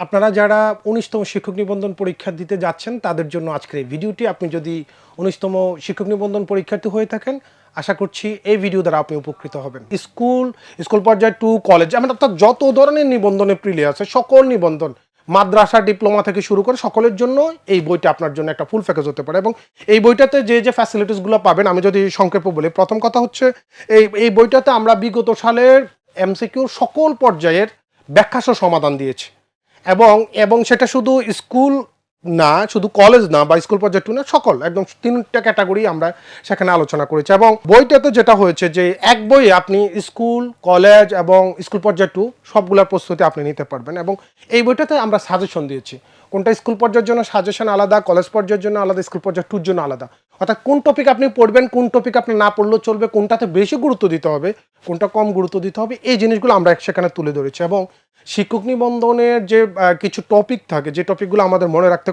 আপনারা যারা ১৯তম শিক্ষক নিবন্ধন পরীক্ষা দিতে যাচ্ছেন তাদের জন্য আজকের এই ভিডিওটি। আপনি যদি ১৯তম শিক্ষক নিবন্ধন পরীক্ষার্থী হয়ে থাকেন, আশা করছি এই ভিডিও দ্বারা আপনি উপকৃত হবেন। স্কুল পর্যায়ে টু কলেজ, অর্থাৎ যত ধরনের নিবন্ধনের প্রিলি আছে, সকল নিবন্ধন, মাদ্রাসা, ডিপ্লোমা থেকে শুরু করে সকলের জন্য এই বইটা আপনার জন্য একটা ফুল প্যাকেজ হতে পারে। এবং এই বইটাতে যে ফ্যাসিলিটিসগুলো পাবেন, আমি যদি সংক্ষেপে বলি, প্রথম কথা হচ্ছে এই বইটাতে আমরা বিগত সালের এমসিকিউ সকল পর্যায়ের ব্যাখ্যাসহ সমাধান দিয়েছি। এবং সেটা শুধু স্কুল না, শুধু কলেজ না বা স্কুল পর্যায়ে টু না, সকল একদম 3টা ক্যাটাগরি আমরা সেখানে আলোচনা করেছি। এবং বইটাতে যেটা হয়েছে যে এক বইয়ে আপনি স্কুল, কলেজ এবং স্কুল পর্যায়ে টু সবগুলোর প্রস্তুতি আপনি নিতে পারবেন। এবং এই বইটাতে আমরা সাজেশন দিয়েছি, কোনটা স্কুল পর্যায়ের জন্য সাজেশন আলাদা, কলেজ পর্যায়ের জন্য আলাদা, স্কুল পর্যায়ে টুর জন্য আলাদা। অর্থাৎ কোন টপিক আপনি পড়বেন, কোন টপিক আপনি না পড়লেও চলবে, কোনটাতে বেশি গুরুত্ব দিতে হবে, কোনটা কম গুরুত্ব দিতে হবে, এই জিনিসগুলো আমরা সেখানে তুলে ধরেছি। এবং শিক্ষক নিবন্ধনের যে কিছু টপিক থাকে, যে টপিকগুলো আমাদের মনে রাখতে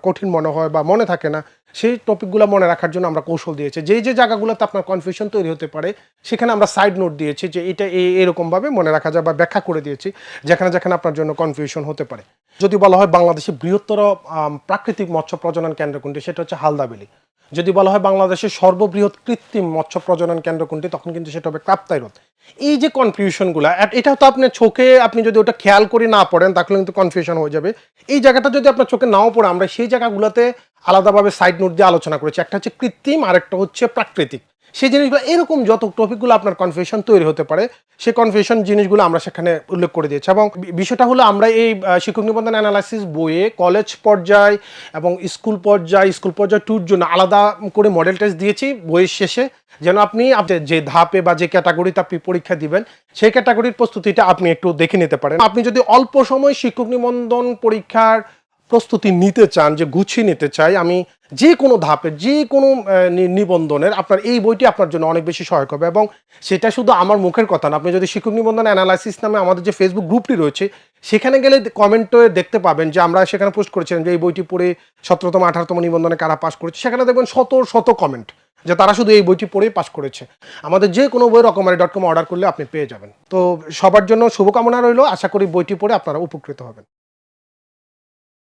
কঠিন মনে হয় বা মনে থাকে না, সেই টপিকগুলো মনে রাখার জন্য আমরা কৌশল দিয়েছি। যে জায়গাগুলোতে আপনার কনফিউশন তৈরি হতে পারে, সেখানে আমরা সাইড নোট দিয়েছি যে এটা এরকমভাবে মনে রাখা যায়, বা ব্যাখ্যা করে দিয়েছি যেখানে আপনার জন্য কনফিউশন হতে পারে। যদি বলা হয় বাংলাদেশের বৃহত্তর প্রাকৃতিক মৎস্য প্রজনন কেন্দ্র কোনটি, সেটা হচ্ছে হালদাবিলি। যদি বলা হয় বাংলাদেশের সর্ববৃহৎ কৃত্রিম মৎস্য প্রজনন কেন্দ্র কোনটি, তখন কিন্তু সেটা হবে কাপ্তাই হ্রদ। এই যে কনফিউশনগুলো, এটা তো আপনার চোখে, আপনি যদি ওটা খেয়াল করে না পড়েন তাহলে কিন্তু কনফিউশন হয়ে যাবে। এই জায়গাটা যদি আপনার চোখে নাও পড়ে, আমরা সেই জায়গাগুলোতে আলাদাভাবে সাইড নোট দিয়ে আলোচনা করেছি। একটা হচ্ছে কৃত্রিম, আরেকটা হচ্ছে প্রাকৃতিক। সেই জিনিসগুলো, এরকম যত টপিকগুলো আপনার কনফিউশন তৈরি হতে পারে, সেই কনফিউশন জিনিসগুলো আমরা সেখানে উল্লেখ করে দিয়েছি। এবং বিষয়টা হলো, আমরা এই শিক্ষক নিবন্ধন অ্যানালাইসিস বইয়ে কলেজ পর্যায় এবং স্কুল পর্যায় টুর জন্য আলাদা করে মডেল টেস্ট দিয়েছি বইয়ের শেষে, যেন আপনি যে ধাপে বা যে ক্যাটাগরিতে আপনি পরীক্ষা দিবেন, সেই ক্যাটাগরির প্রস্তুতিটা আপনি একটু দেখে নিতে পারেন। আপনি যদি অল্প সময় শিক্ষক নিবন্ধন পরীক্ষার প্রস্তুতি নিতে চান, যে গুছিয়ে নিতে চাই, আমি যে কোনো ধাপের যে কোনো নিবন্ধনের আপনার এই বইটি আপনার জন্য অনেক বেশি সহায়ক হবে। এবং সেটা শুধু আমার মুখের কথা না, আপনি যদি শিক্ষক নিবন্ধন অ্যানালাইসিস নামে আমাদের যে ফেসবুক গ্রুপটি রয়েছে, সেখানে গেলে কমেন্টে দেখতে পাবেন যে আমরা সেখানে পোস্ট করেছিলাম যে এই বইটি পড়ে 17তম 18তম নিবন্ধনে কারা পাস করেছে। সেখানে দেখবেন শত কমেন্ট যে তারা শুধু এই বইটি পড়েই পাস করেছে। আমাদের যে কোনো বই রকমারি.com অর্ডার করলে আপনি পেয়ে যাবেন। তো সবার জন্য শুভকামনা রইল, আশা করি বইটি পড়ে আপনারা উপকৃত হবেন।